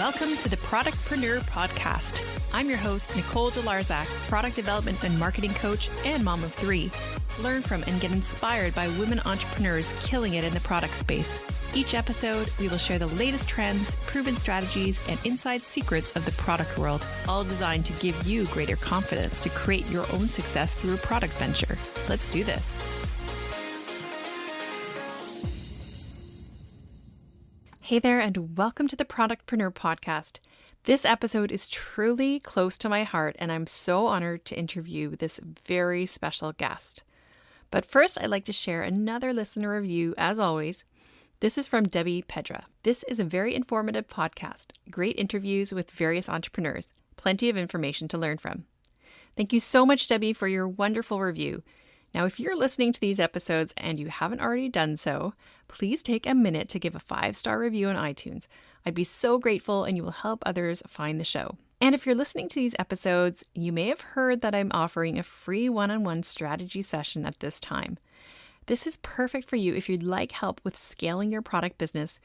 Welcome to the Productpreneur Podcast. I'm your host, Nicole Delarzak, product development and marketing coach and mom of three. Learn from and get inspired by women entrepreneurs killing it in the product space. Each episode, we will share the latest trends, proven strategies, and inside secrets of the product world, all designed to give you greater confidence to create your own success through a product venture. Let's do this. Hey there, and welcome to the Productpreneur Podcast. This episode is truly close to my heart, and I'm so honored to interview this very special guest. But first, I'd like to share another listener review, as always. This is from Debbie Pedra. This is a very informative podcast, great interviews with various entrepreneurs, plenty of information to learn from. Thank you so much, Debbie, for your wonderful review. Now, if you're listening to these episodes and you haven't already done so, please take a minute to give a 5-star review on iTunes. I'd be so grateful, and you will help others find the show. And if you're listening to these episodes, you may have heard that I'm offering a free one-on-one strategy session at this time. This is perfect for you if you'd like help with scaling your product business,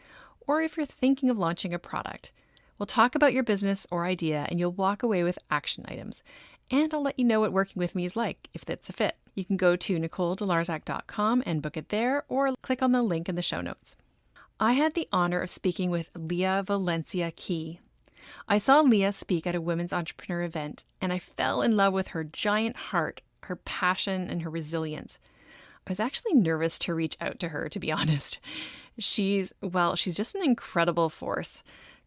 or if you're thinking of launching a product. We'll talk about your business or idea, and you'll walk away with action items. And I'll let you know what working with me is like, if that's a fit. You can go to NicoleDelarzak.com and book it there, or click on the link in the show notes. I had the honor of speaking with Lia Valencia Key. I saw Lia speak at a women's entrepreneur event, and I fell in love with her giant heart, her passion, and her resilience. I was actually nervous to reach out to her, to be honest. She's just an incredible force.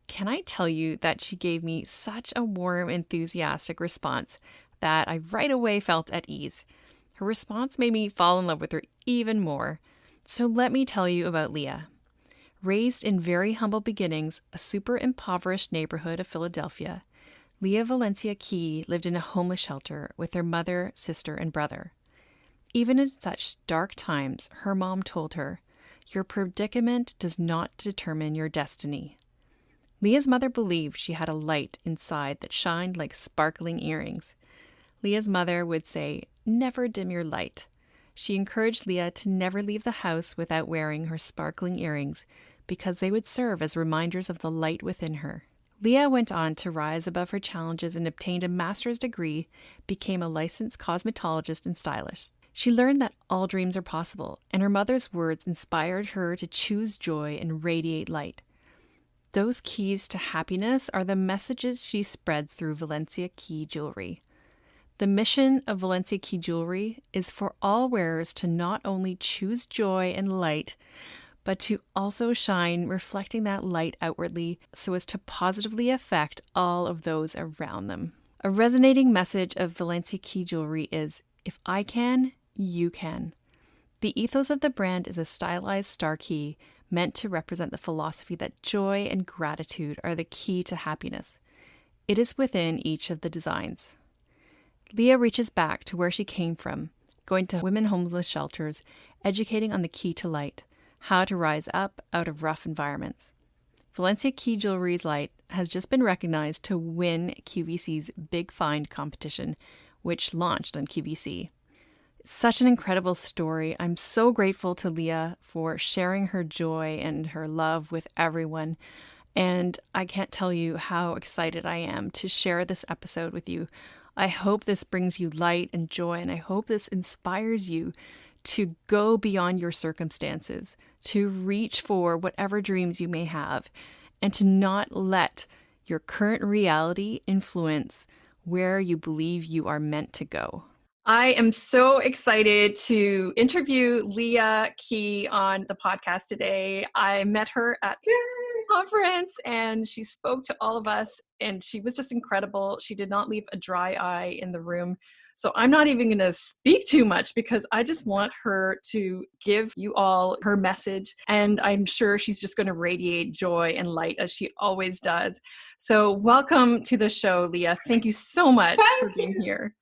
Can I tell you that she gave me such a warm, enthusiastic response that I right away felt at ease. Her response made me fall in love with her even more. So let me tell you about Lia. Raised in very humble beginnings, a super impoverished neighborhood of Philadelphia, Lia Valencia Key lived in a homeless shelter with her mother, sister, and brother. Even in such dark times, her mom told her, "Your predicament does not determine your destiny." Lia's mother believed she had a light inside that shined like sparkling earrings. Lia's mother would say, "Never dim your light." She encouraged Lia to never leave the house without wearing her sparkling earrings because they would serve as reminders of the light within her. Lia went on to rise above her challenges and obtained a master's degree, became a licensed cosmetologist and stylist. She learned that all dreams are possible, and her mother's words inspired her to choose joy and radiate light. Those keys to happiness are the messages she spreads through Valencia Key Jewelry. The mission of Valencia Key Jewelry is for all wearers to not only choose joy and light, but to also shine, reflecting that light outwardly so as to positively affect all of those around them. A resonating message of Valencia Key Jewelry is, if I can, you can. The ethos of the brand is a stylized star key meant to represent the philosophy that joy and gratitude are the key to happiness. It is within each of the designs. Lia reaches back to where she came from, going to women homeless shelters, educating on the key to light, how to rise up out of rough environments. Valencia Key Jewelry's light has just been recognized to win QVC's Big Find competition, which launched on QVC. Such an incredible story. I'm so grateful to Lia for sharing her joy and her love with everyone. And I can't tell you how excited I am to share this episode with you. I hope this brings you light and joy, and I hope this inspires you to go beyond your circumstances, to reach for whatever dreams you may have, and to not let your current reality influence where you believe you are meant to go. I am so excited to interview Lia Key on the podcast today. I met her at a conference and she spoke to all of us, and she was just incredible. She did not leave a dry eye in the room. So I'm not even going to speak too much because I just want her to give you all her message. And I'm sure she's just going to radiate joy and light as she always does. So welcome to the show, Lia. Thank you so much for being here.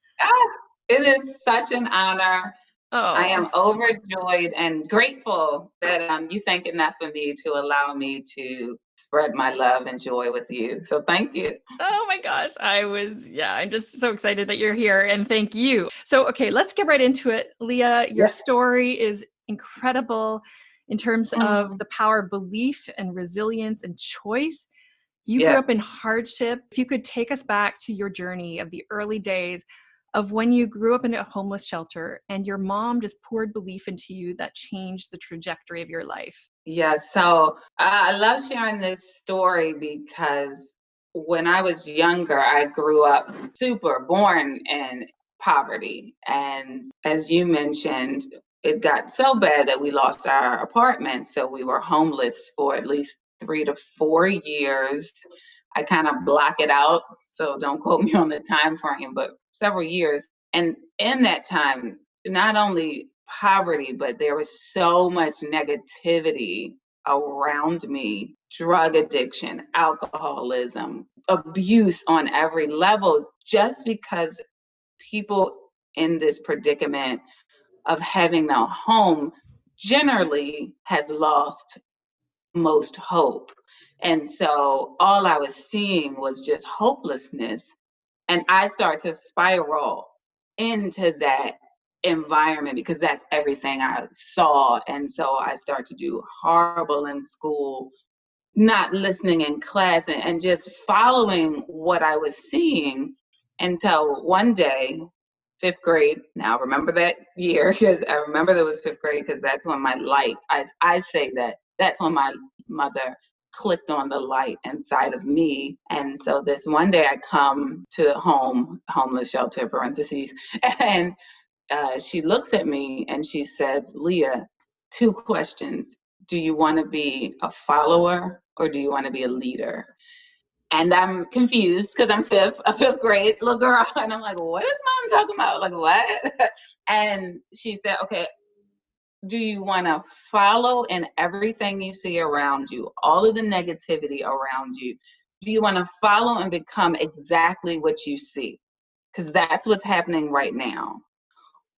It is such an honor. Oh. I am overjoyed and grateful that you think enough of me to allow me to spread my love and joy with you. So thank you. Oh my gosh. I'm just so excited that you're here, and thank you. So, okay, let's get right into it. Lia, your story is incredible in terms of the power of belief and resilience and choice. You grew Yes. up in hardship. If you could take us back to your journey of the early days of when you grew up in a homeless shelter and your mom just poured belief into you that changed the trajectory of your life. Yes. So I love sharing this story because when I was younger, I grew up born in poverty. And as you mentioned, it got so bad that we lost our apartment. So we were homeless for at least 3 to 4 years. I kind of block it out, so don't quote me on the time frame, but several years. And in that time, not only poverty, but there was so much negativity around me: drug addiction, alcoholism, abuse on every level, just because people in this predicament of having no home generally has lost most hope. And so all I was seeing was just hopelessness. And I start to spiral into that environment because that's everything I saw. And so I start to do horrible in school, not listening in class, and just following what I was seeing until one day, fifth grade. Now, remember that year because I remember that was fifth grade because that's when my light, I say that that's when my mother clicked on the light inside of me. And so this one day I come to the homeless shelter, parentheses, and she looks at me and she says, Leah, two questions. Do you want to be a follower or do you want to be a leader? And I'm confused because I'm a fifth grade little girl. And I'm like, what is mom talking about? Like, what? And she said, okay, do you want to follow in everything you see around you, all of the negativity around you? Do you want to follow and become exactly what you see? Because that's what's happening right now.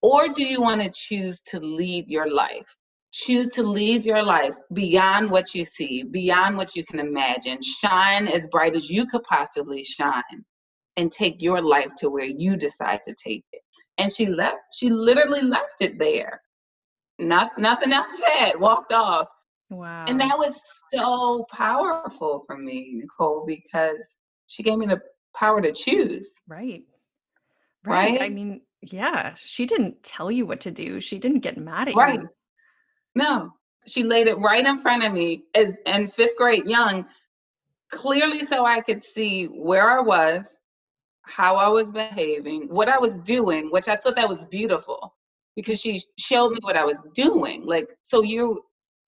Or do you want to choose to lead your life? Choose to lead your life beyond what you see, beyond what you can imagine. Shine as bright as you could possibly shine and take your life to where you decide to take it. And she left. She literally left it there. Nothing else said, walked off. And Wow. that was so powerful for me, Nicole, because she gave me the power to choose, Right. Right. I right? mean, yeah, she didn't tell you what to do. She didn't get mad at Right. you. No, she laid it right in front of me as in fifth grade young, clearly so I could see where I was, how I was behaving, what I was doing, which I thought that was beautiful because she showed me what I was doing. Like, so you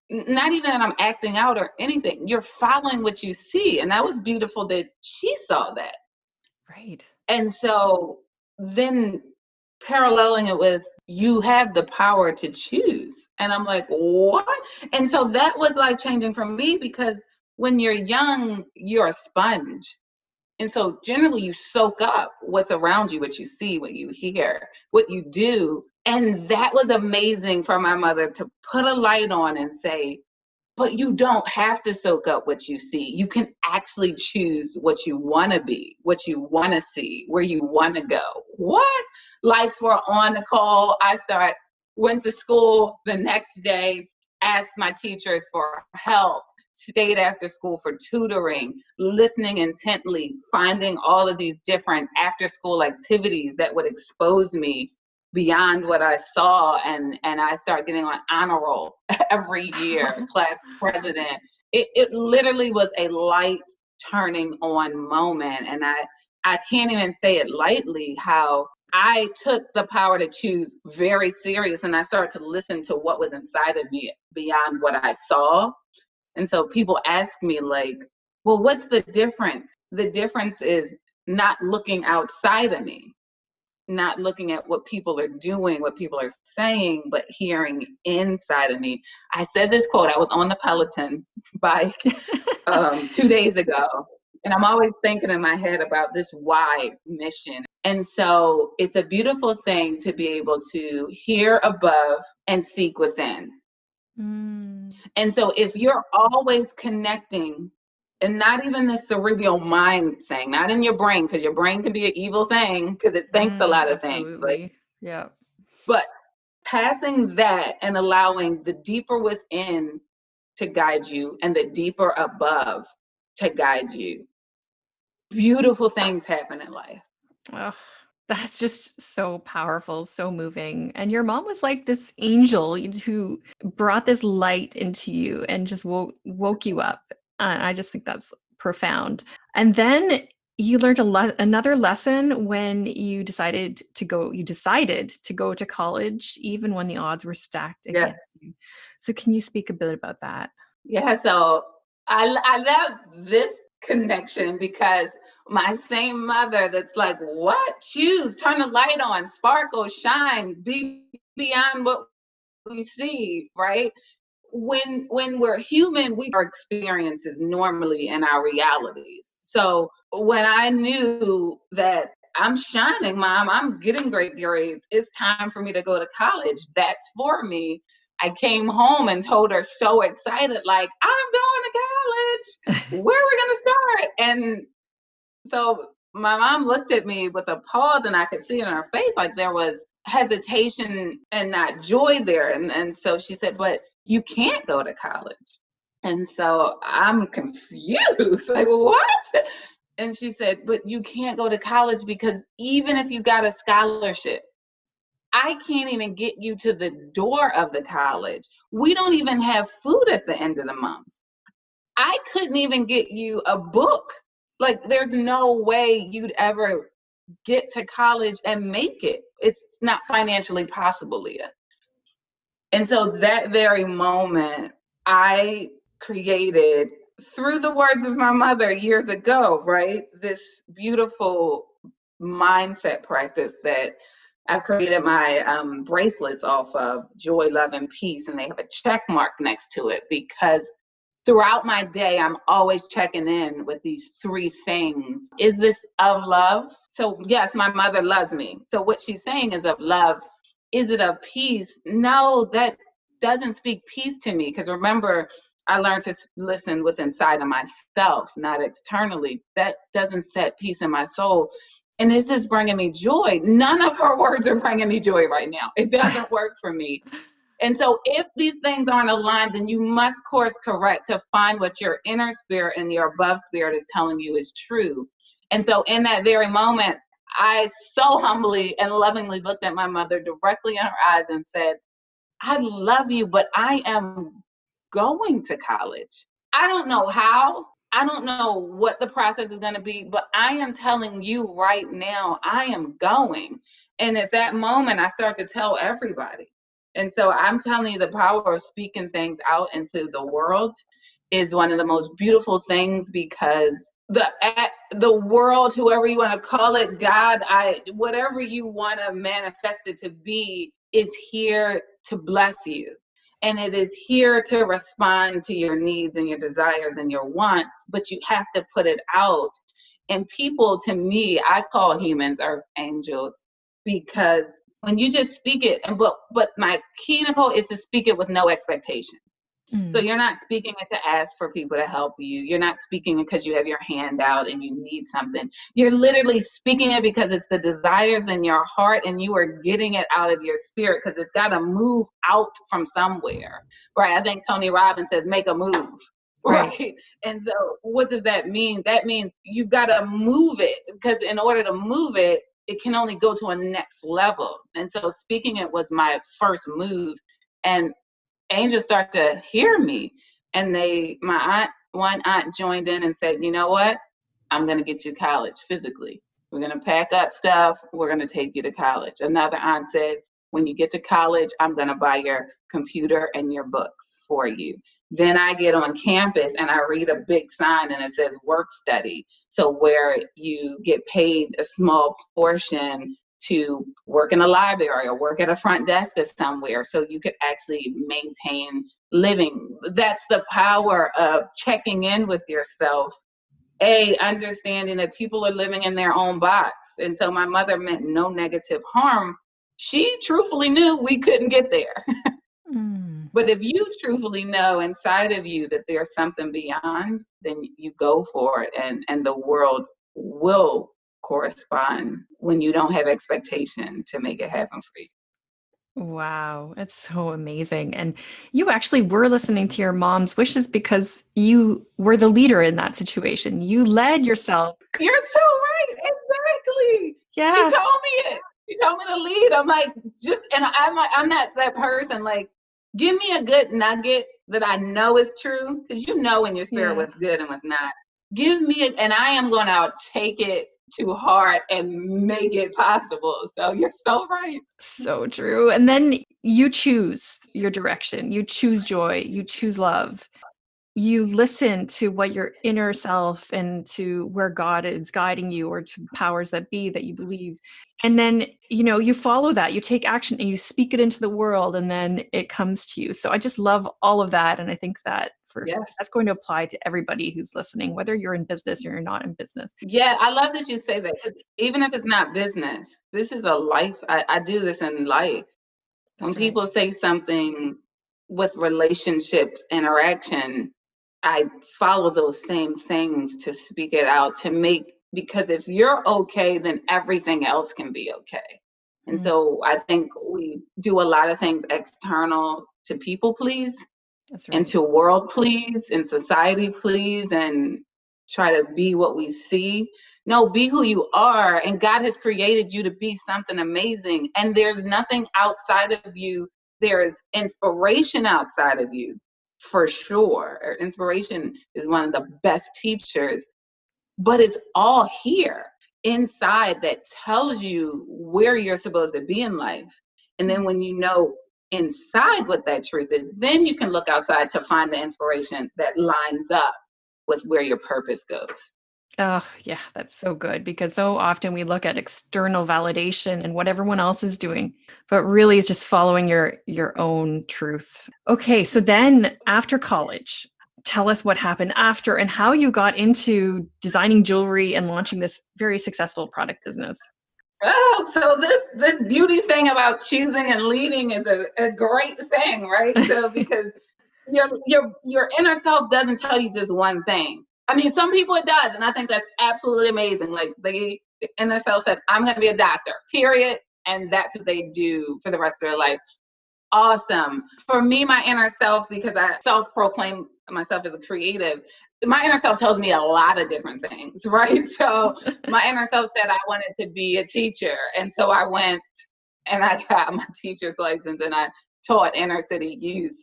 not even that I'm acting out or anything, you're following what you see. And that was beautiful that she saw that. Right. And so then paralleling it with you have the power to choose. And I'm like, what? And so that was life changing for me because when you're young, you're a sponge. And so generally you soak up what's around you, what you see, what you hear, what you do. And that was amazing for my mother to put a light on and say, but you don't have to soak up what you see. You can actually choose what you want to be, what you want to see, where you want to go. What? Lights were on, Nicole. Went to school the next day, asked my teachers for help, stayed after school for tutoring, listening intently, finding all of these different after school activities that would expose me beyond what I saw, and I start getting on honor roll every year, class president. It literally was a light turning on moment, and I can't even say it lightly how I took the power to choose very serious, and I started to listen to what was inside of me beyond what I saw. And so people ask me like, well, what's the difference? The difference is not looking outside of me, not looking at what people are doing, what people are saying, but hearing inside of me. I said this quote, I was on the Peloton bike 2 days ago, and I'm always thinking in my head about this why mission. And so it's a beautiful thing to be able to hear above and seek within. Mm, And so if you're always connecting, and not even the cerebral mind thing, not in your brain, because your brain can be an evil thing because it thinks a lot of things. Like, absolutely. Yeah. but passing that and allowing the deeper within to guide you and the deeper above to guide you. beautiful things happen in life. Oh, that's just so powerful, so moving. And your mom was like this angel who brought this light into you and just woke you up. I just think that's profound. And then you learned another lesson when you decided to go to college even when the odds were stacked Yeah. against you. So can you speak a bit about that? Yeah. So I love this connection because my same mother that's like, what? Choose, turn the light on, sparkle, shine, be beyond what we see, right? When we're human, we our experiences normally in our realities. So when I knew that I'm shining, mom, I'm getting great grades, it's time for me to go to college, that's for me. I came home and told her so excited, like, I'm going to college. Where are we going to start? And so my mom looked at me with a pause, and I could see it in her face like there was hesitation and not joy there. And so she said, but you can't go to college. And so I'm confused, like, what? And she said, but you can't go to college because even if you got a scholarship, I can't even get you to the door of the college. We don't even have food at the end of the month. I couldn't even get you a book. Like, there's no way you'd ever get to college and make it. It's not financially possible, Leah. And so that very moment, I created, through the words of my mother years ago, right, this beautiful mindset practice that I've created my bracelets off of: joy, love, and peace. And they have a check mark next to it because throughout my day, I'm always checking in with these three things. Is this of love? So yes, my mother loves me. So what she's saying is of love. Is it of peace? No, that doesn't speak peace to me. Because remember, I learned to listen with inside of myself, not externally. That doesn't set peace in my soul. And is this bringing me joy? None of her words are bringing me joy right now. It doesn't work for me. And so if these things aren't aligned, then you must course correct to find what your inner spirit and your above spirit is telling you is true. And so in that very moment, I so humbly and lovingly looked at my mother directly in her eyes and said, I love you, but I am going to college. I don't know how. I don't know what the process is going to be, but I am telling you right now, I am going. And at that moment, I start to tell everybody. And so I'm telling you, the power of speaking things out into the world is one of the most beautiful things, because the world, whoever you want to call it, God, whatever you want to manifest it to be, is here to bless you. And it is here to respond to your needs and your desires and your wants, but you have to put it out. And people, to me, I call humans earth angels, because when you just speak it, but my key, Nicole, is to speak it with no expectation. So you're not speaking it to ask for people to help you. You're not speaking it because you have your hand out and you need something. You're literally speaking it because it's the desires in your heart, and you are getting it out of your spirit, because it's got to move out from somewhere, right? I think Tony Robbins says, make a move, right? And so what does that mean? That means you've got to move it, because in order to move it, it can only go to a next level. And so speaking it was my first move. And angels start to hear me, and one aunt joined in and said, you know what, I'm going to get you to college physically. We're going to pack up stuff, we're going to take you to college. Another aunt said, when you get to college, I'm going to buy your computer and your books for you. Then I get on campus and I read a big sign and it says work study. So where you get paid a small portion to work in a library or work at a front desk or somewhere, so you could actually maintain living. That's the power of checking in with yourself. Understanding that people are living in their own box. And so my mother meant no negative harm. She truthfully knew we couldn't get there. But if you truthfully know inside of you that there's something beyond, then you go for it, and the world will correspond when you don't have expectation to make it happen for you. Wow, it's so amazing. And you actually were listening to your mom's wishes because you were the leader in that situation. You led yourself. You're so right. Exactly. She Yeah, told me it. She told me to lead. I'm like, just, and I'm like, I'm not that person. Like, give me a good nugget that I know is true, because you know in your spirit yeah. what's good and what's not. Give me it, and I am going to take it to heart and make it possible. So you're so right. So true. And then you choose your direction. You choose joy. You choose love. You listen to what your inner self and to where God is guiding you or to powers that be that you believe. And then, you follow that, you take action and you speak it into the world and then it comes to you. So I just love all of that. And I think that Yes. that's going to apply to everybody who's listening, whether you're in business or you're not in business. Yeah, I love that you say that. 'Cause even if it's not business, this is a life. I do this in life. When That's right. people say something with relationships interaction, I follow those same things to speak it out to make, because if you're okay, then everything else can be okay. And Mm, so I think we do a lot of things external to people please that's and right. to world please and society please and try to be what we see. No, be who you are. And God has created you to be something amazing. And there's nothing outside of you. There is inspiration outside of you, for sure. Inspiration is one of the best teachers, but it's all here inside that tells you where you're supposed to be in life. And then Mm. when you know inside what that truth is, then you can look outside to find the inspiration that lines up with where your purpose goes. Oh, yeah, that's so good because so often we look at external validation and what everyone else is doing, but really it's just following your own truth. Okay, so then after college, tell us what happened after and how you got into designing jewelry and launching this very successful product business. Oh, so this beauty thing about choosing and leading is a great thing, right? So because your inner self doesn't tell you just one thing. I mean, some people it does, and I think that's absolutely amazing. Like the inner self said, "I'm going to be a doctor," period, and that's what they do for the rest of their life. Awesome. For me, my inner self, because I self-proclaim myself as a creative, my inner self tells me a lot of different things, right? So my inner self said I wanted to be a teacher, and so I went and I got my teacher's license, and I taught inner city youth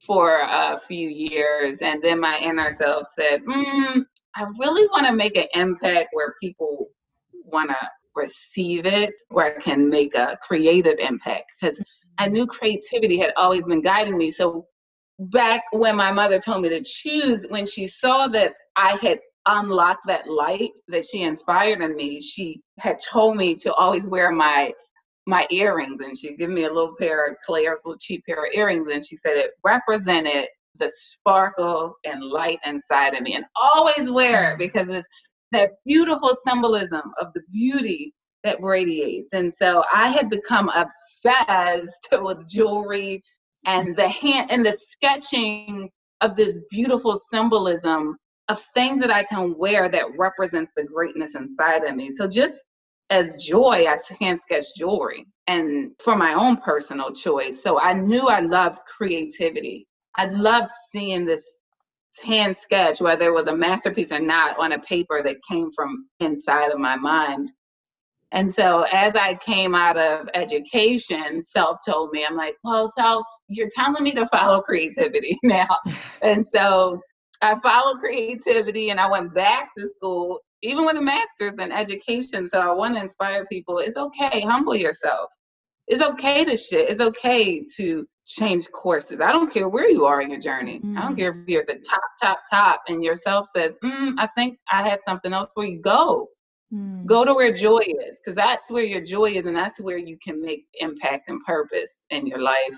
for a few years. And then my inner self said, I really want to make an impact where people want to receive it, where I can make a creative impact. Because I knew creativity had always been guiding me. So back when my mother told me to choose, when she saw that I had unlocked that light that she inspired in me, she had told me to always wear my earrings, and she'd give me a little pair of Claire's little cheap pair of earrings, and she said it represented the sparkle and light inside of me, and always wear it Mm. because it's that beautiful symbolism of the beauty that radiates. And so I had become obsessed with jewelry and the sketching of this beautiful symbolism of things that I can wear that represents the greatness inside of me. So just as joy, I hand sketch jewelry and for my own personal choice. So I knew I loved creativity. I loved seeing this hand sketch, whether it was a masterpiece or not, on a paper that came from inside of my mind. And so as I came out of education, Self told me, I'm like, well, Self, you're telling me to follow creativity now. And so I followed creativity and I went back to school, even with a master's in education. So I want to inspire people. It's okay, humble yourself. It's okay to shit. It's okay to change courses. I don't care where you are in your journey. I don't Mm, care if you're at the top, and yourself says, I think I had something else for you. mm. Go to where joy is, because that's where your joy is, and that's where you can make impact and purpose in your life.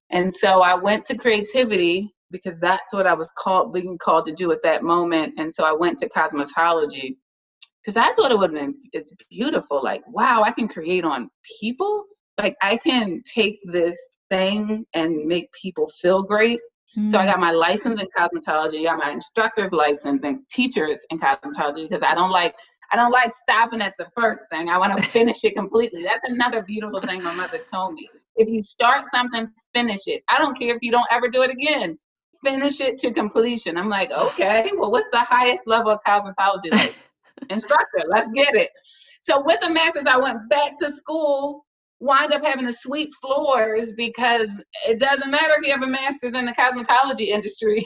And so I went to creativity because that's what I was being called to do at that moment. And so I went to cosmetology because I thought it would have been, it's beautiful. Like, wow, I can create on people. Like, I can take this thing and make people feel great. So I Mm. got my license in cosmetology, I got my instructor's license and teachers in cosmetology because I don't like, I don't like stopping at the first thing. I want to finish it completely. That's another beautiful thing my mother told me. If you start something, finish it. I don't care if you don't ever do it again. Finish it to completion. I'm like, okay, well, what's the highest level of cosmetology? Like, instructor, let's get it. So with the master's, I went back to school, wind up having to sweep floors because it doesn't matter if you have a master's in the cosmetology industry.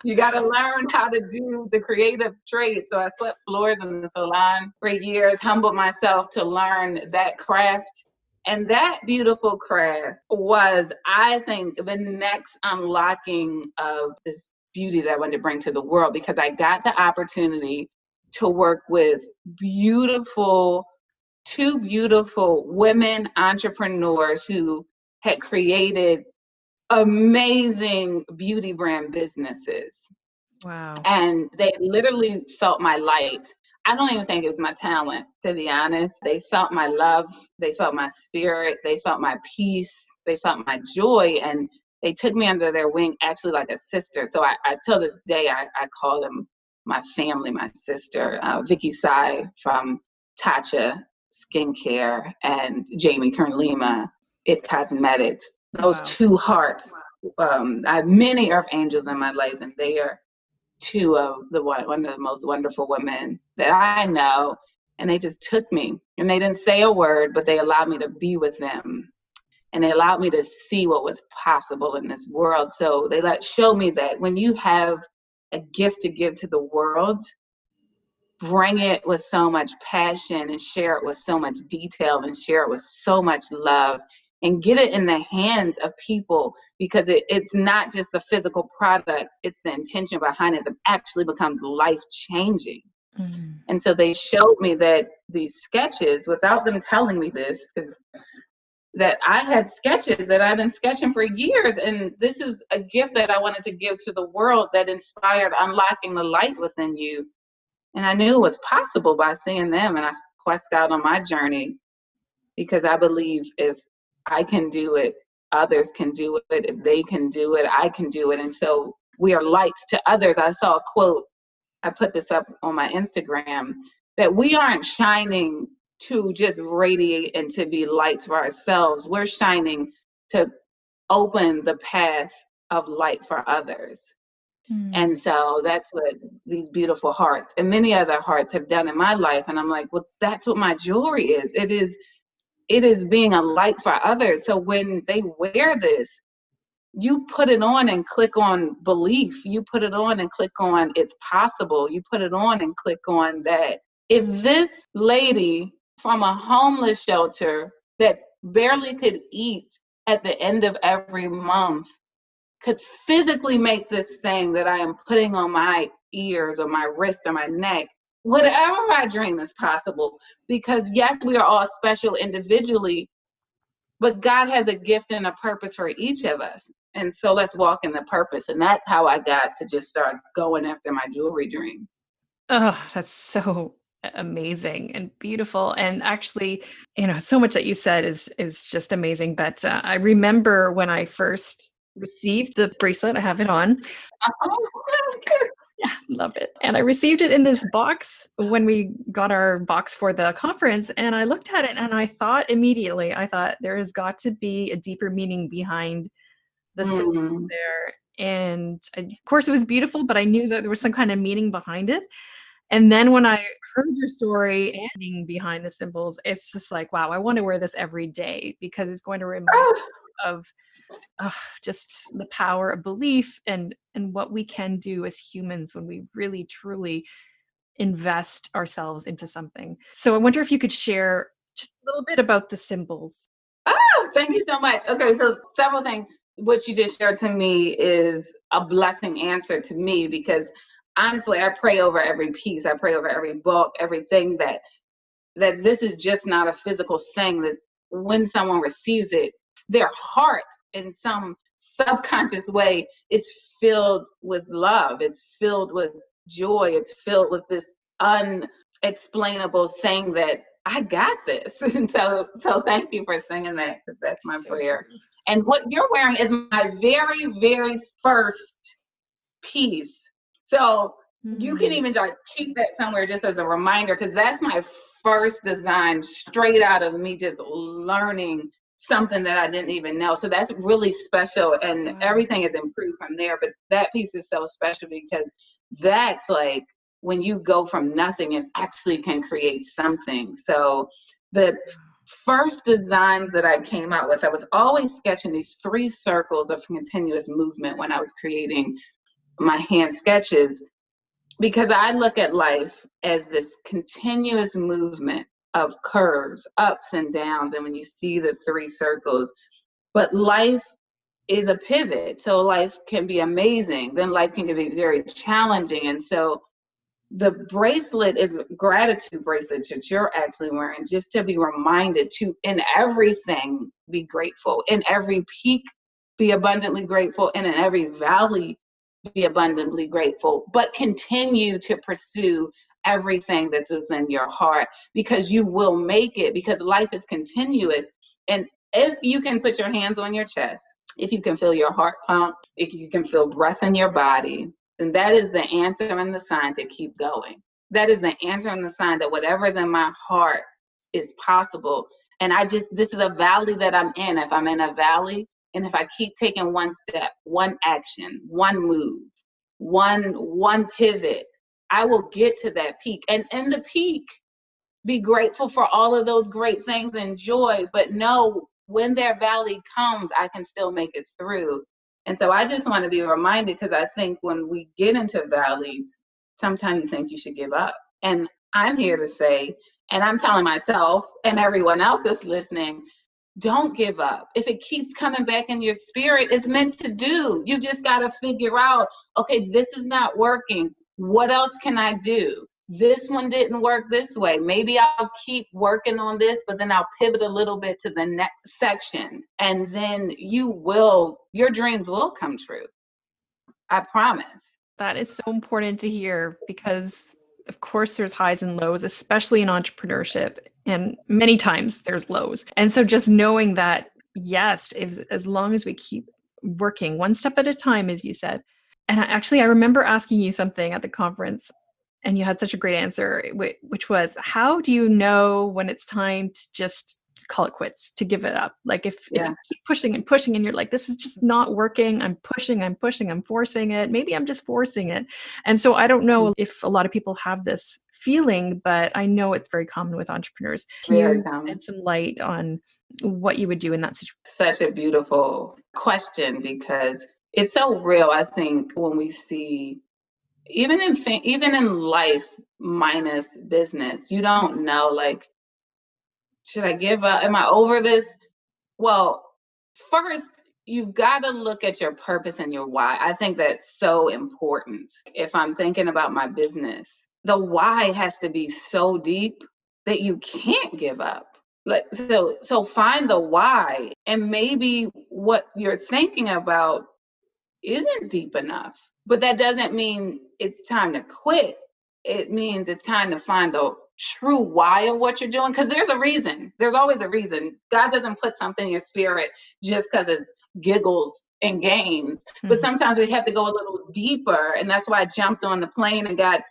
You got to learn how to do the creative trade. So I swept floors in the salon for years, humbled myself to learn that craft. And that beautiful craft was, I think, the next unlocking of this beauty that I wanted to bring to the world, because I got the opportunity to work with two beautiful women entrepreneurs who had created amazing beauty brand businesses. Wow. And they literally felt my light. I don't even think it was my talent, to be honest. They felt my love. They felt my spirit. They felt my peace. They felt my joy. And they took me under their wing, actually like a sister. So I till this day, I call them my family, my sister, Vicky Sai from Tatcha Skincare and Jamie Kern-Lima, It Cosmetics. Those Wow. two hearts. I have many earth angels in my life, and they are two of one of the most wonderful women that I know. And they just took me, and they didn't say a word, but they allowed me to be with them. And they allowed me to see what was possible in this world. So they showed me that when you have a gift to give to the world, bring it with so much passion and share it with so much detail and share it with so much love and get it in the hands of people, because it's not just the physical product, it's the intention behind it that actually becomes life-changing. Mm. And so they showed me that these sketches, without them telling me this, because that I had sketches that I've been sketching for years, and this is a gift that I wanted to give to the world that inspired unlocking the light within you. And I knew it was possible by seeing them, and I quest out on my journey, because I believe if I can do it, others can do it. If they can do it, I can do it. And so we are lights to others. I saw a quote, I put this up on my Instagram, that we aren't shining to just radiate and to be lights for ourselves. We're shining to open the path of light for others. And so that's what these beautiful hearts and many other hearts have done in my life. And I'm like, well, that's what my jewelry is. It is being a light for others. So when they wear this, you put it on and click on belief. You put it on and click on it's possible. You put it on and click on that. If this lady from a homeless shelter that barely could eat at the end of every month could physically make this thing that I am putting on my ears or my wrist or my neck, whatever I dream is possible. Because yes, we are all special individually, but God has a gift and a purpose for each of us. And so let's walk in the purpose. And that's how I got to just start going after my jewelry dream. Oh, that's so amazing and beautiful. And actually, so much that you said is just amazing. But I remember when I first received the bracelet, I have it on. Oh, Yeah, love it. And I received it in this box when we got our box for the conference. And I looked at it and I thought immediately, there has got to be a deeper meaning behind the symbol there. And of course, it was beautiful, but I knew that there was some kind of meaning behind it. And then when I heard your story and meaning behind the symbols, it's just like, wow, I want to wear this every day, because it's going to remind me of just the power of belief and what we can do as humans when we really truly invest ourselves into something. So I wonder if you could share just a little bit about the symbols. Oh, thank you so much. Okay, so several things. What you just shared to me is a blessing answer to me, because honestly, I pray over every piece. I pray over every book, everything that this is just not a physical thing, that when someone receives it, their heart in some subconscious way is filled with love. It's filled with joy. It's filled with this unexplainable thing that I got this. And so thank you for singing that, because that's my prayer. True. And what you're wearing is my very, very first piece. So You can even like keep that somewhere just as a reminder, because that's my first design straight out of me just learning something that I didn't even know. So that's really special, and everything is improved from there. But that piece is so special because that's like when you go from nothing and actually can create something. So the first designs that I came out with, I was always sketching these 3 circles of continuous movement when I was creating my hand sketches, because I look at life as this continuous movement of curves, ups and downs. And when you see the 3 circles, but life is a pivot. So life can be amazing, then life can be very challenging. And so the bracelet is a gratitude bracelet that you're actually wearing, just to be reminded to, in everything, be grateful. In every peak, be abundantly grateful. And in every valley, be abundantly grateful. But continue to pursue everything that's within your heart, because you will make it, because life is continuous. And if you can put your hands on your chest, if you can feel your heart pump, if you can feel breath in your body, then that is the answer and the sign to keep going. That is the answer and the sign that whatever is in my heart is possible. And this is a valley that I'm in. If I'm in a valley, and if I keep taking one step, one action, one move, one pivot, I will get to that peak. And in the peak, be grateful for all of those great things and joy, but know when their valley comes, I can still make it through. And so I just want to be reminded, because I think when we get into valleys, sometimes you think you should give up. And I'm here to say, and I'm telling myself and everyone else that's listening, don't give up. If it keeps coming back in your spirit, it's meant to do. You just got to figure out, okay, this is not working. What else can I do? This one didn't work this way. Maybe I'll keep working on this, but then I'll pivot a little bit to the next section. And then your dreams will come true. I promise. That is so important to hear, because of course there's highs and lows, especially in entrepreneurship, and many times there's lows. And so just knowing that, yes, as long as we keep working one step at a time, as you said. And I remember asking you something at the conference, and you had such a great answer, which was, how do you know when it's time to just call it quits, to give it up? Like if you keep pushing and pushing and you're like, this is just not working, I'm pushing, I'm forcing it. Maybe I'm just forcing it. And so I don't know if a lot of people have this feeling, but I know it's very common with entrepreneurs. Can you add some light on what you would do in that situation? Such a beautiful question, because it's so real. I think when we see, even in life minus business, you don't know, like, should I give up? Am I over this? Well, first, you've got to look at your purpose and your why. I think that's so important. If I'm thinking about my business, the why has to be so deep that you can't give up. Like, so find the why, and maybe what you're thinking about isn't deep enough. But that doesn't mean it's time to quit. It means it's time to find the true why of what you're doing, because there's a reason. There's always a reason. God doesn't put something in your spirit just because it's giggles and games. But sometimes we have to go a little deeper, and that's why I jumped on the plane and got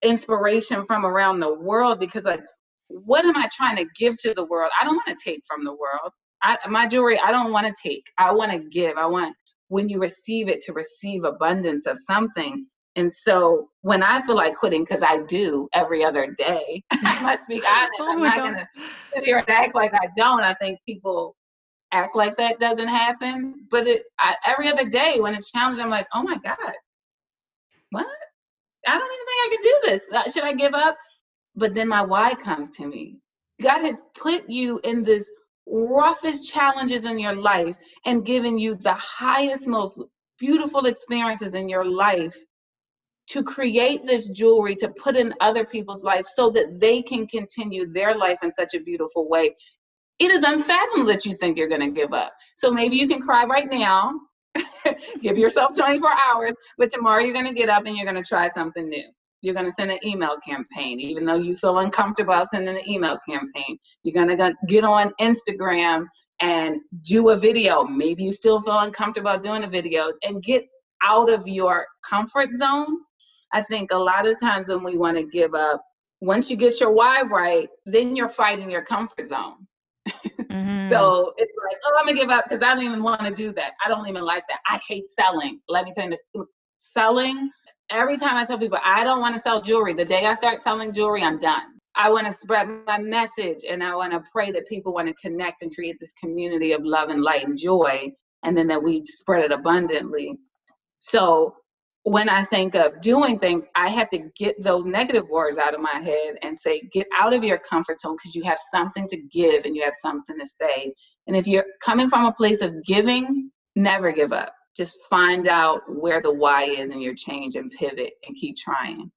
inspiration from around the world, because, like, what am I trying to give to the world? I don't want to take from the world. My jewelry, I don't want to take. I want to give. I want, when you receive it, to receive abundance of something. And so when I feel like quitting, because I do every other day, I must be honest. I'm not going to sit here and act like I don't. I think people act like that doesn't happen. But every other day when it's challenging, I'm like, oh my God, what? I don't even think I can do this. Should I give up? But then my why comes to me. God has put you in this roughest challenges in your life and given you the highest, most beautiful experiences in your life to create this jewelry, to put in other people's lives so that they can continue their life in such a beautiful way. It is unfathomable that you think you're going to give up. So maybe you can cry right now, give yourself 24 hours, but tomorrow you're going to get up and you're going to try something new. You're going to send an email campaign, even though you feel uncomfortable sending an email campaign. You're going to get on Instagram and do a video. Maybe you still feel uncomfortable doing the videos, and get out of your comfort zone I think a lot of times when we want to give up, once you get your why right, then you're fighting your comfort zone. Mm-hmm. So it's like, oh, I'm gonna give up because I don't even want to do that. I don't even like that. I hate selling. Let me tell you, selling. Every time I tell people I don't want to sell jewelry, the day I start selling jewelry, I'm done. I want to spread my message, and I want to pray that people want to connect and create this community of love and light and joy, and then that we spread it abundantly. So when I think of doing things, I have to get those negative words out of my head and say, get out of your comfort zone because you have something to give and you have something to say. And if you're coming from a place of giving, never give up. Just find out where the why is in your change and pivot and keep trying.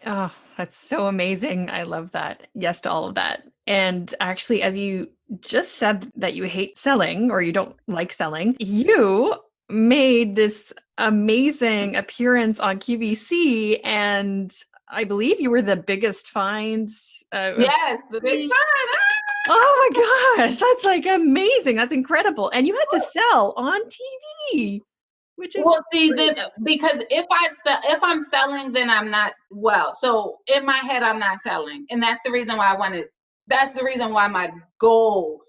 Oh, that's so amazing. I love that. Yes to all of that. And actually, as you just said that you hate selling or you don't like selling, you made this amazing appearance on QVC, and I believe you were the biggest find of Yes, the big jewelry. sign. Oh my gosh, that's like amazing. That's incredible. And you had to sell on TV, which is Well, see, then crazy. because if I'm selling, then I'm not well. So in my head, I'm not selling, and that's the reason why I wanted. That's the reason why my goal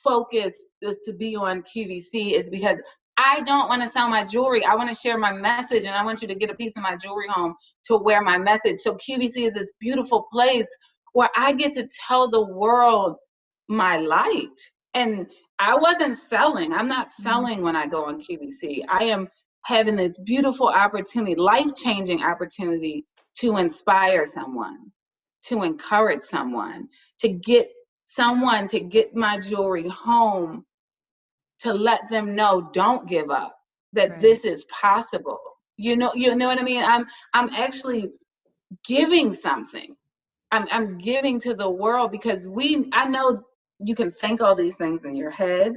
focus is to be on QVC is because I don't want to sell my jewelry. I want to share my message, and I want you to get a piece of my jewelry home to wear my message. So QVC is this beautiful place where I get to tell the world my light. And I wasn't selling. I'm not Mhm. selling when I go on QVC. I am having this beautiful opportunity, life-changing opportunity to inspire someone, to encourage someone, to get someone to get my jewelry home, to let them know don't give up, that Right. this is possible. You know what I mean? I'm actually giving something. I'm giving to the world because I know you can think all these things in your head,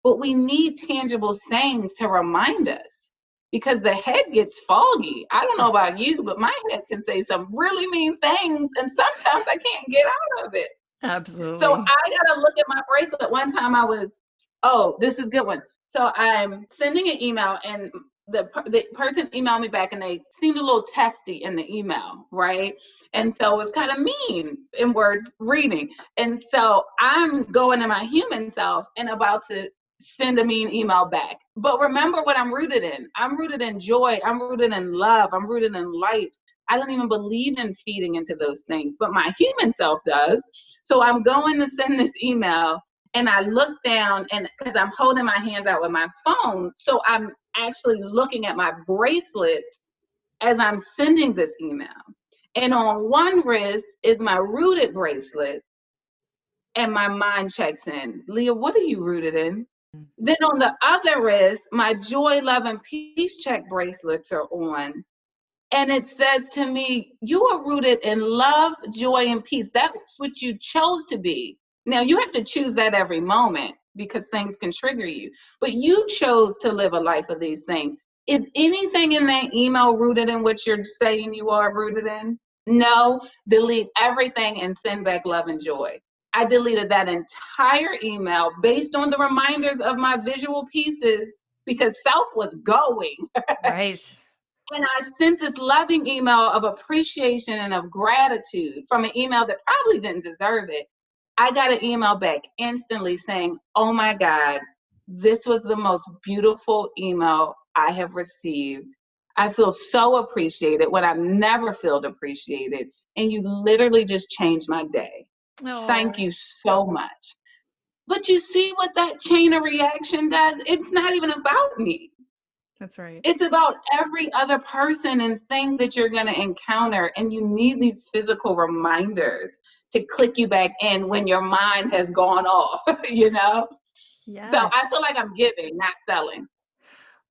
but we need tangible things to remind us because the head gets foggy. I don't know about you, but my head can say some really mean things and sometimes I can't get out of it. So Absolutely. I gotta look at my bracelet. One time oh, this is a good one. So I'm sending an email and the person emailed me back and they seemed a little testy in the email, right? And so it was kind of mean in words reading. And so I'm going to my human self and about to send a mean email back. But remember what I'm rooted in. I'm rooted in joy. I'm rooted in love. I'm rooted in light. I don't even believe in feeding into those things, but my human self does. So I'm going to send this email and I look down and because I'm holding my hands out with my phone. So I'm actually looking at my bracelets as I'm sending this email. And on one wrist is my rooted bracelet, and my mind checks in. Leah, what are you rooted in? Then on the other wrist, my joy, love, and peace check bracelets are on. And it says to me, you are rooted in love, joy, and peace. That's what you chose to be. Now, you have to choose that every moment because things can trigger you. But you chose to live a life of these things. Is anything in that email rooted in what you're saying you are rooted in? No. Delete everything and send back love and joy. I deleted that entire email based on the reminders of my visual pieces because self was going. Right. And I sent this loving email of appreciation and of gratitude from an email that probably didn't deserve it. I got an email back instantly saying, oh my God, this was the most beautiful email I have received. I feel so appreciated when I've never felt appreciated. And you literally just changed my day. Thank Oh, you so much. But you see what that chain of reaction does? It's not even about me. that's right. It's about every other person and thing that you're going to encounter. And you need these physical reminders to click you back in when your mind has gone off, you know? So I Yes. feel like I'm giving, not selling.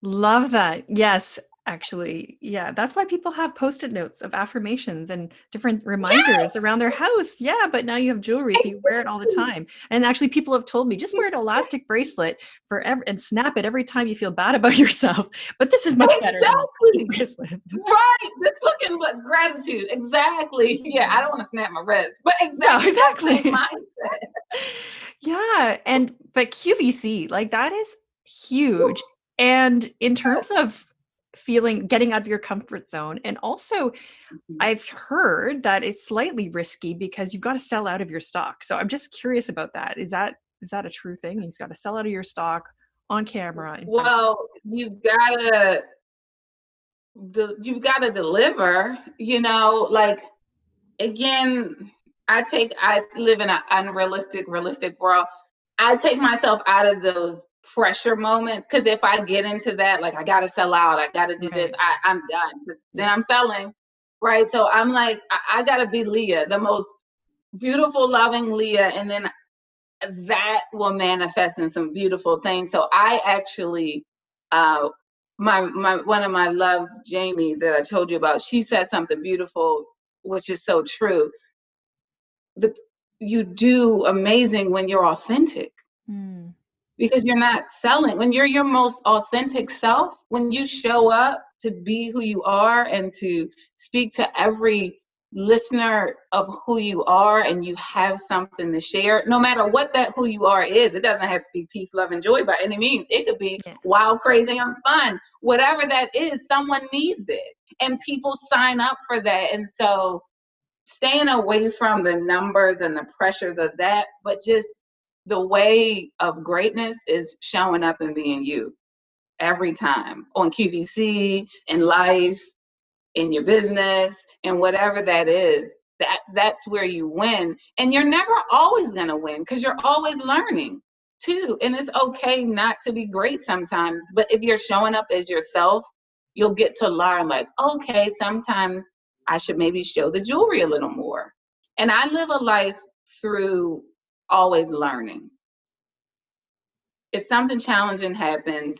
Love that. Yes, actually. Yeah, that's why people have post-it notes of affirmations and different reminders around their house. Yeah, but now you have jewelry, so you wear it all the time. And actually, people have told me just wear an elastic bracelet forever and snap it every time you feel bad about yourself. But this is much better than a Exactly. bracelet. Right. That's looking but gratitude. Exactly. Yeah, I don't want to snap my wrist, but No, exactly that same exactly. mindset. Yeah, but QVC, like that is huge. And in terms of getting out of your comfort zone. And also, I've heard that it's slightly risky because you've got to sell out of your stock. So I'm just curious about that. Is that a true thing? You've got to sell out of your stock on camera in front of Well, you've got to deliver, like, again, I live in an realistic world. I take myself out of those pressure moments, because if I get into that, like, I got to sell out, I got to do this, Right. I'm done. Then Yeah. I'm selling, right? So I'm like, I got to be Lia, the most beautiful, loving Lia, and then that will manifest in some beautiful things. So I actually, my one of my loves, Jamie, that I told you about, she said something beautiful, which is so true. You do amazing when you're authentic, Mm. because you're not selling. When you're your most authentic self, when you show up to be who you are and to speak to every listener of who you are, and you have something to share, no matter what that who you are is. It doesn't have to be peace, love, and joy by any means. It could be Yeah. wild, crazy, and fun. Whatever that is, someone needs it, and people sign up for that. And so staying away from the numbers and the pressures of that, but just the way of greatness is showing up and being you every time, on QVC, in life, in your business, and whatever that is. That's where you win. And you're never always going to win, because you're always learning too. And it's okay not to be great sometimes, but if you're showing up as yourself, you'll get to learn, like, okay, sometimes I should maybe show the jewelry a little more. And I live a life through always learning. If something challenging happens,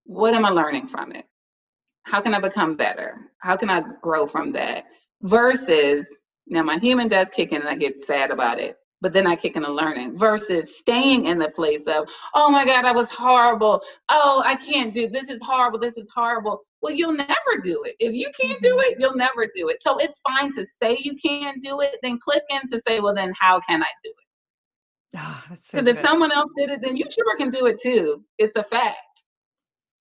what am I learning from it? How can I become better? How can I grow from that? Versus, now my human does kick in and I get sad about it, but then I kick in the learning, versus staying in the place of, oh my God, I was horrible. Oh, I can't do this. Is horrible. This is horrible. Well, you'll never do it. If you can't do it, you'll never do it. So it's fine to say you can't do it, then click in to say, well, then how can I do it? Ah, that's so Because if good. someone else did it, then you sure can do it too. It's a fact.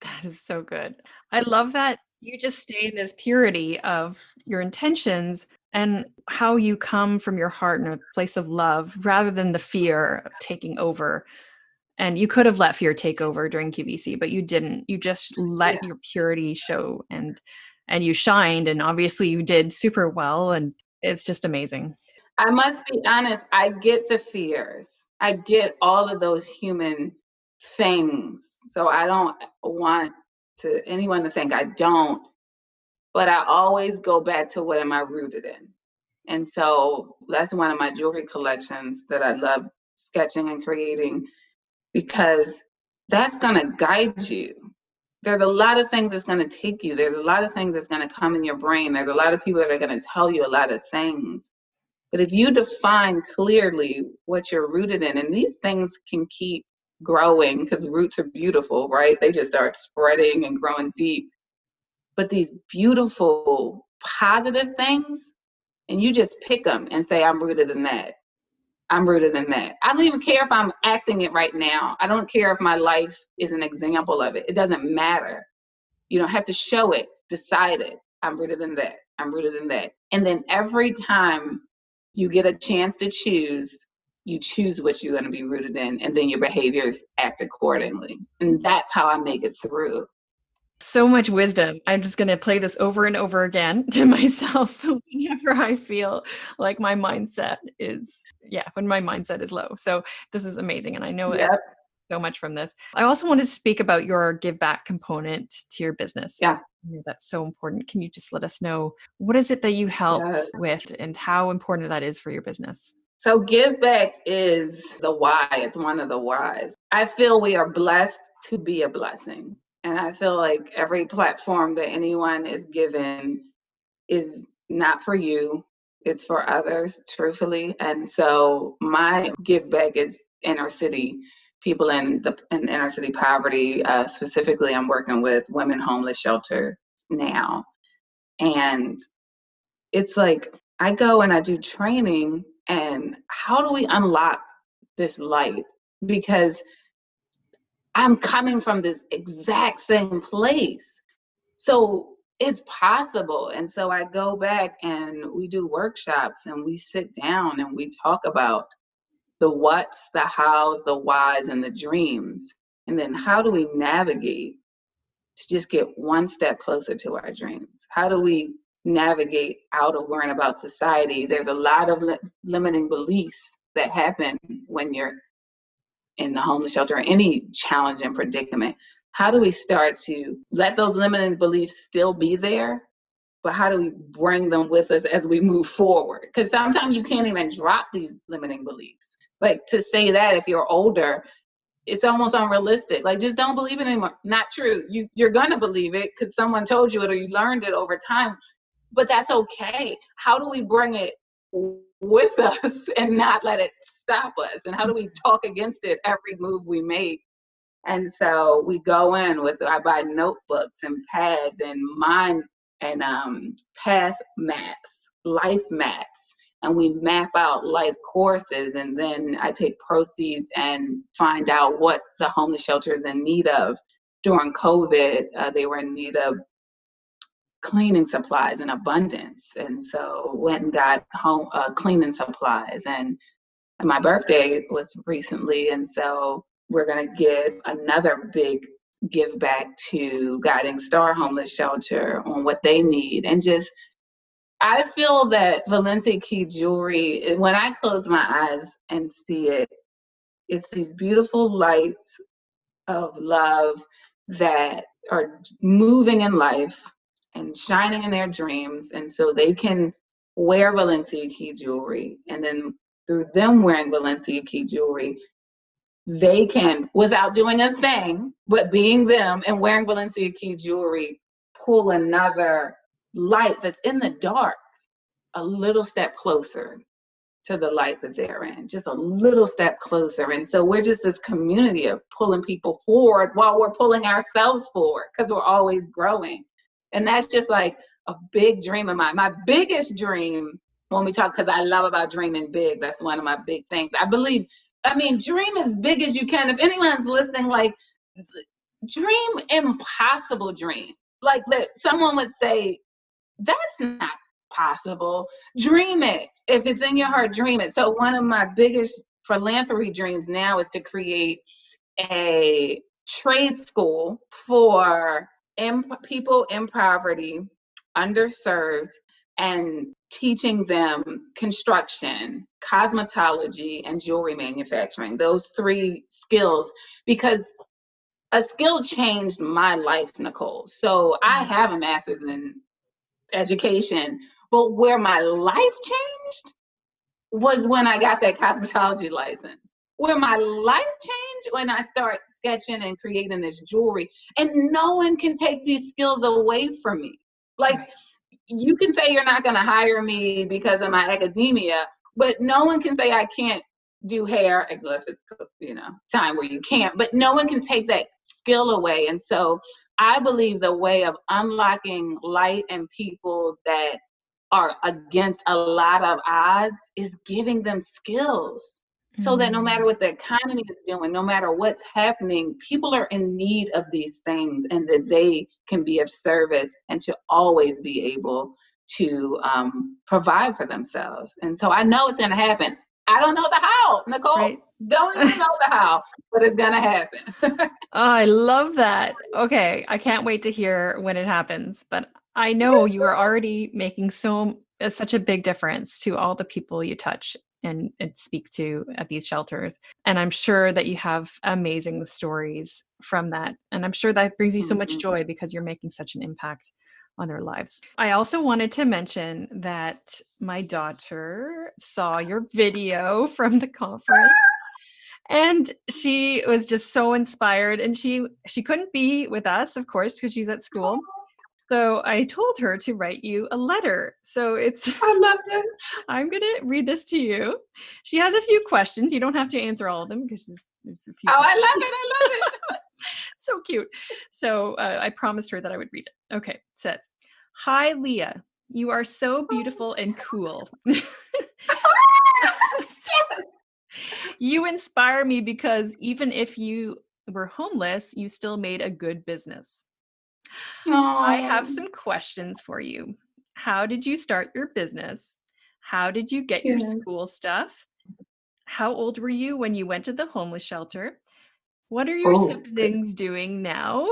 That is so good. I love that you just stay in this purity of your intentions and how you come from your heart in a place of love rather than the fear taking over. And you could have let fear take over during QVC, but you didn't. You just Yeah. let your purity show, and you shined, and obviously you did super well, and it's just amazing. I must be honest, I get the fears. I get all of those human things. So I don't want anyone to think I don't, but I always go back to what am I rooted in. And so that's one of my jewelry collections that I love sketching and creating, because that's going to guide you. There's a lot of things that's going to take you. There's a lot of things that's going to come in your brain. There's a lot of people that are going to tell you a lot of things. But if you define clearly what you're rooted in, and these things can keep growing because roots are beautiful, right? They just start spreading and growing deep. But these beautiful, positive things, and you just pick them and say, I'm rooted in that. I'm rooted in that. I don't even care if I'm acting it right now. I don't care if my life is an example of it. It doesn't matter. You don't have to show it. Decide it. I'm rooted in that. I'm rooted in that. And then every time you get a chance to choose, you choose what you're going to be rooted in, and then your behaviors act accordingly. And that's how I make it through. So much wisdom. I'm just going to play this over and over again to myself whenever I feel like my mindset is, yeah, when my mindset is low. So this is amazing. And I know Yep. so much from this. I also want to speak about your give back component to your business. Yeah. That's so important. Can you just let us know what is it that you help Yeah. with and how important that is for your business? So give back is the why. It's one of the whys. I feel we are blessed to be a blessing. And I feel like every platform that anyone is given is not for you, it's for others, truthfully. And so my give back is inner city people in inner city poverty. Specifically, I'm working with women homeless shelter now. And it's like I go and I do training, and how do we unlock this light? Because I'm coming from this exact same place. So it's possible. And so I go back and we do workshops and we sit down and we talk about the what's, the how's, the why's, and the dreams. And then how do we navigate to just get one step closer to our dreams? How do we navigate out of worrying about society? There's a lot of limiting beliefs that happen when you're in the homeless shelter or any challenging predicament. How do we start to let those limiting beliefs still be there, but how do we bring them with us as we move forward? Because sometimes you can't even drop these limiting beliefs. Like, to say that if you're older, it's almost unrealistic. Like, just don't believe it anymore. Not true. You're gonna believe it because someone told you it or you learned it over time, but that's okay. How do we bring it with us and not let it stop us? And how do we talk against it every move we make? And so we go in with, I buy notebooks and pads and mind and path maps, life maps, and we map out life courses. And then I take proceeds and find out what the homeless shelter is in need of. During COVID, they were in need of cleaning supplies in abundance, and so went and got home cleaning supplies. And my birthday was recently, and so we're going to give another big give back to Guiding Star Homeless Shelter on what they need. And just, I feel that Valencia Key Jewelry, when I close my eyes and see it, it's these beautiful lights of love that are moving in life and shining in their dreams. And so they can wear Valencia Key Jewelry. And then through them wearing Valencia Key Jewelry, they can, without doing a thing, but being them and wearing Valencia Key Jewelry, pull another light that's in the dark a little step closer to the light that they're in, just a little step closer. And so we're just this community of pulling people forward while we're pulling ourselves forward, because we're always growing. And that's just like a big dream of mine. My biggest dream, when we talk, because I love about dreaming big, that's one of my big things. I mean, dream as big as you can. If anyone's listening, like, dream impossible dream. Like, that someone would say, that's not possible. Dream it. If it's in your heart, dream it. So one of my biggest philanthropy dreams now is to create a trade school for people in poverty, underserved, and teaching them construction, cosmetology, and jewelry manufacturing, those three skills, because a skill changed my life, Nicole. So I have a master's in education, but where my life changed was when I got that cosmetology license. Where my life changed when I start sketching and creating this jewelry. And no one can take these skills away from me. Like, you can say you're not going to hire me because of my academia, but no one can say I can't do hair, unless it's, time where you can't, but no one can take that skill away. And so I believe the way of unlocking light in people that are against a lot of odds is giving them skills, so that no matter what the economy is doing, no matter what's happening, people are in need of these things, and that they can be of service and to always be able to provide for themselves. And so I know it's going to happen. I don't know the how, Nicole. Right. Don't even know the how, but it's going to happen. Oh, I love that. Okay. I can't wait to hear when it happens, but I know you are already making such a big difference to all the people you touch and speak to at these shelters. And I'm sure that you have amazing stories from that. And I'm sure that brings you so much joy because you're making such an impact on their lives. I also wanted to mention that my daughter saw your video from the conference. And she was just so inspired, and she couldn't be with us, of course, because she's at school. So I told her to write you a letter. So I love it. I'm going to read this to you. She has a few questions. You don't have to answer all of them because there's a few. Oh, I love it. I love it. So cute. So I promised her that I would read it. Okay. It says, "Hi, Lia. You are so beautiful and cool. You inspire me because even if you were homeless, you still made a good business. I have Oh, some questions for you. How did you start your business? How did you get your yeah. school stuff? How old were you when you went to the homeless shelter? What are your Oh, good. siblings doing now?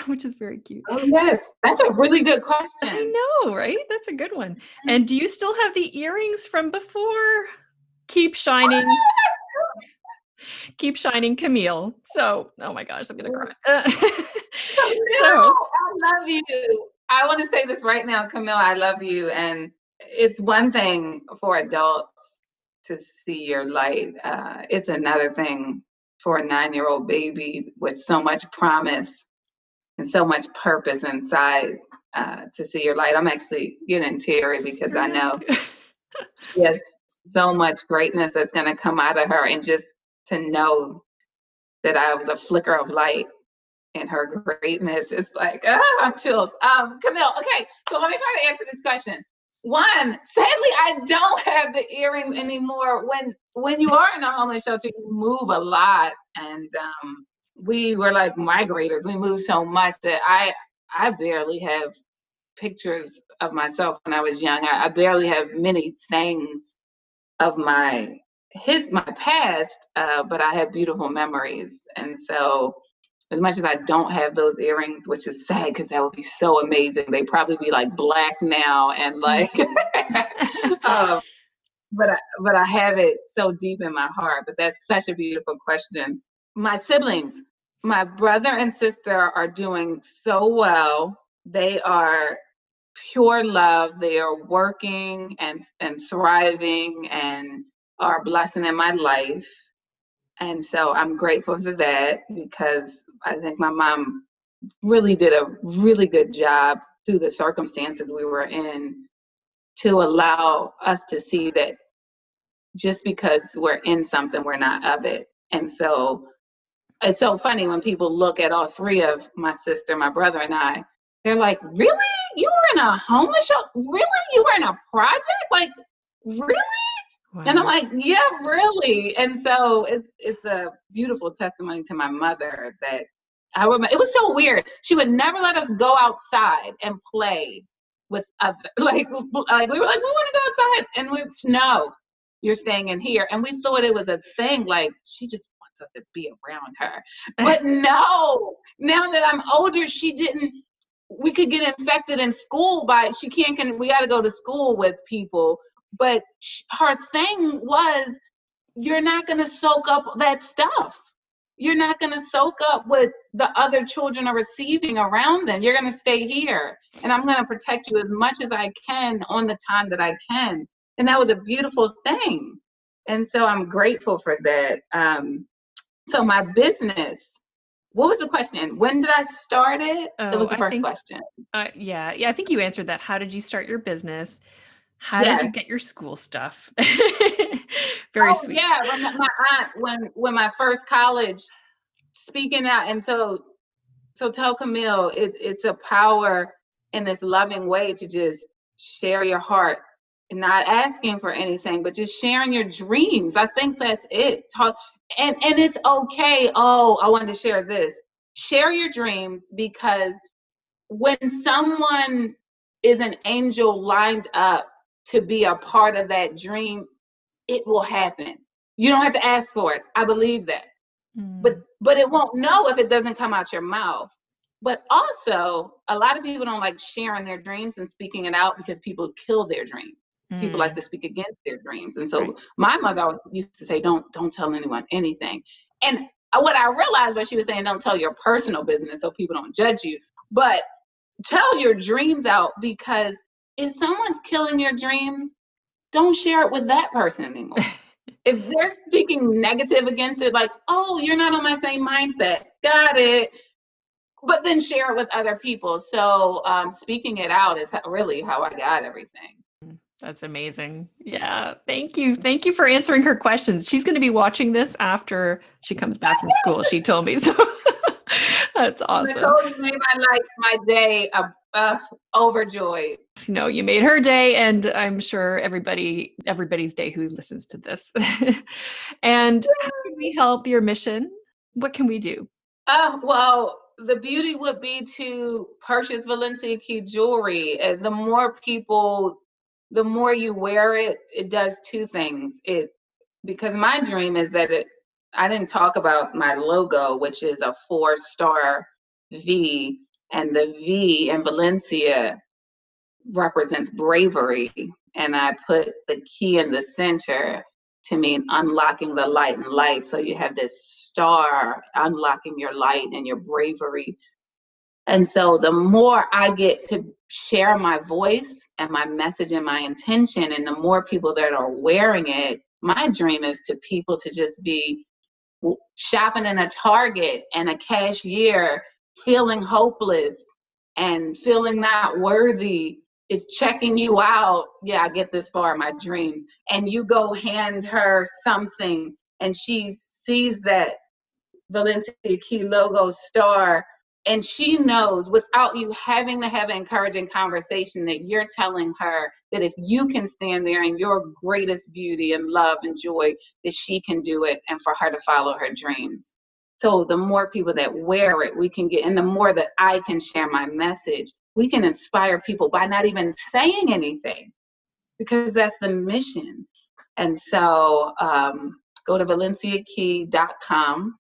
Which is very cute. Oh, yes. That's a really good question. I know, right? That's a good one. And do you still have the earrings from before? Keep shining, keep shining, Camille. So, oh my gosh, I'm gonna cry. Camille, So, I love you. I want to say this right now, Camille, I love you. And it's one thing for adults to see your light. It's another thing for a 9-year-old baby with so much promise and so much purpose inside to see your light. I'm actually getting teary because I I am know too. she has so much greatness that's going to come out of her. And just to know that I was a flicker of light in her greatness is like, I'm chills. Camille, okay, so let me try to answer this question. One, sadly, I don't have the earrings anymore. When you are in a homeless shelter, you move a lot, and we were like migrators. We moved so much that I barely have pictures of myself when I was young. I barely have many things of my past, but I have beautiful memories. And so as much as I don't have those earrings, which is sad because that would be so amazing. They'd probably be like black now and like um, but I have it so deep in my heart. But that's such a beautiful question. My siblings, my brother and sister are doing so well. They are pure love. They are working and thriving and are a blessing in my life. And so I'm grateful for that because I think my mom really did a really good job through the circumstances we were in to allow us to see that just because we're in something, we're not of it. And so it's so funny when people look at all three of my sister, my brother, and I, they're like, really? You were in a homeless shelter? Really? You were in a project? Like, really? And I'm Wow. like, yeah, really. And so it's a beautiful testimony to my mother that I remember. It was so weird. She would never let us go outside and play with other like we were like, we want to go outside, and we no, you're staying in here. And we thought it was a thing, like she just wants us to be around her. But no, now that I'm older, she didn't. We could get infected in school by she can't. We got to go to school with people, but her thing was you're not going to soak up that stuff. You're not going to soak up what the other children are receiving around them. You're going to stay here, and I'm going to protect you as much as I can on the time that I can. And that was a beautiful thing. And so I'm grateful for that. So my business, what was the question? When did I start it? That Oh, was the I first think, question. yeah, I think you answered that. How did you start your business? How did you Yes. get your school stuff? Very Oh sweet. yeah, my aunt when my first college speaking out, and so tell Camille it's a power in this loving way to just share your heart and not asking for anything, but just sharing your dreams. I think that's it. Talk and it's okay. Oh, I wanted to share this. Share your dreams because when someone is an angel lined up to be a part of that dream, it will happen. You don't have to ask for it. I believe that. Mm, But it won't know if it doesn't come out your mouth. But also, a lot of people don't like sharing their dreams and speaking it out because people kill their dreams. People like mm, to speak against their dreams. And right. so my mother used to say, don't tell anyone anything. And what I realized was she was saying, don't tell your personal business so people don't judge you. But tell your dreams out because if someone's killing your dreams, don't share it with that person anymore. If they're speaking negative against it, like, oh, you're not on my same mindset, got it. But then share it with other people. So speaking it out is really how I got everything. That's amazing. Yeah. Thank you. Thank you for answering her questions. She's going to be watching this after she comes back from school. She told me so. That's awesome. Nicole, you made my life, my day overjoyed. No, you made her day, and I'm sure everybody's day who listens to this. And how can we help your mission? What can we do? Well, the beauty would be to purchase Valencia Key Jewelry. The more people, the more you wear it, it does two things. Because my dream is that I didn't talk about my logo, which is a 4-star V, and the V in Valencia represents bravery. And I put the key in the center to mean unlocking the light in life. So you have this star unlocking your light and your bravery. And so the more I get to share my voice and my message and my intention, and the more people that are wearing it, my dream is to people to just be shopping in a Target and a cashier feeling hopeless and feeling not worthy is checking you out. Yeah, I get this far in my dreams. And you go hand her something and she sees that Valencia Key logo star, and she knows without you having to have an encouraging conversation that you're telling her that if you can stand there in your greatest beauty and love and joy, that she can do it, and for her to follow her dreams. So the more people that wear it, we can get, and the more that I can share my message, we can inspire people by not even saying anything, because that's the mission. And so go to valenciakey.com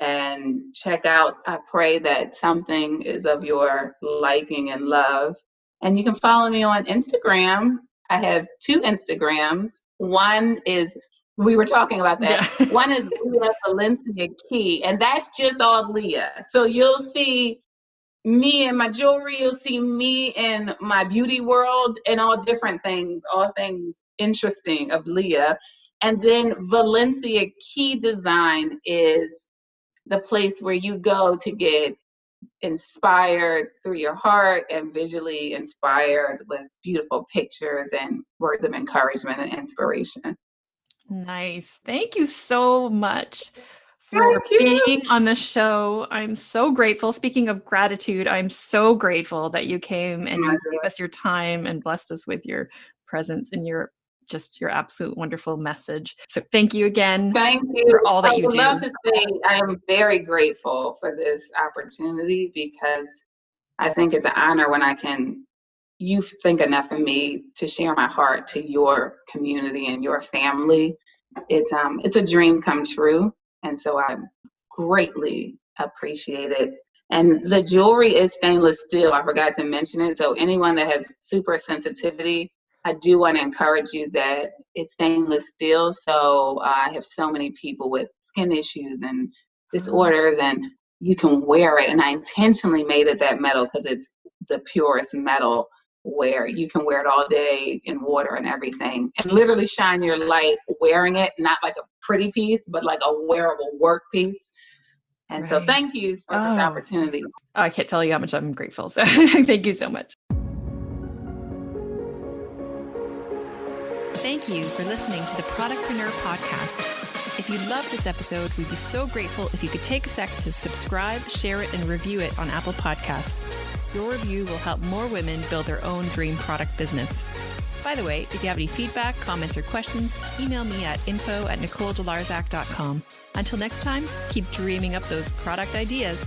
and check out. I pray that something is of your liking and love. And you can follow me on Instagram. I have 2 Instagrams. One is, we were talking about that. Yeah. One is Lia Valencia Key, and that's just all Lia. So you'll see me in my jewelry, you'll see me in my beauty world, and all different things, all things interesting of Lia. And then Valencia Key Design is the place where you go to get inspired through your heart and visually inspired with beautiful pictures and words of encouragement and inspiration. Nice. Thank you so much for Thank you. being on the show. I'm so grateful. Speaking of gratitude, I'm so grateful that you came and you gave us your time and blessed us with your presence and your absolute wonderful message. So thank you again. Thank you. For all that I you would do. love to say I am very grateful for this opportunity, because I think it's an honor when you think enough of me to share my heart to your community and your family. It's a dream come true, and so I greatly appreciate it. And the jewelry is stainless steel. I forgot to mention it. So anyone that has super sensitivity, I do want to encourage you that it's stainless steel. So I have so many people with skin issues and disorders, and you can wear it. And I intentionally made it that metal because it's the purest metal, where you can wear it all day in water and everything, and literally shine your light wearing it, not like a pretty piece, but like a wearable work piece. And so thank you for this opportunity. I can't tell you how much I'm grateful. So thank you so much. Thank you for listening to the Productpreneur Podcast. If you loved this episode, we'd be so grateful if you could take a sec to subscribe, share it, and review it on Apple Podcasts. Your review will help more women build their own dream product business. By the way, if you have any feedback, comments, or questions, email me at info@nicoledelarzac.com. Until next time, keep dreaming up those product ideas.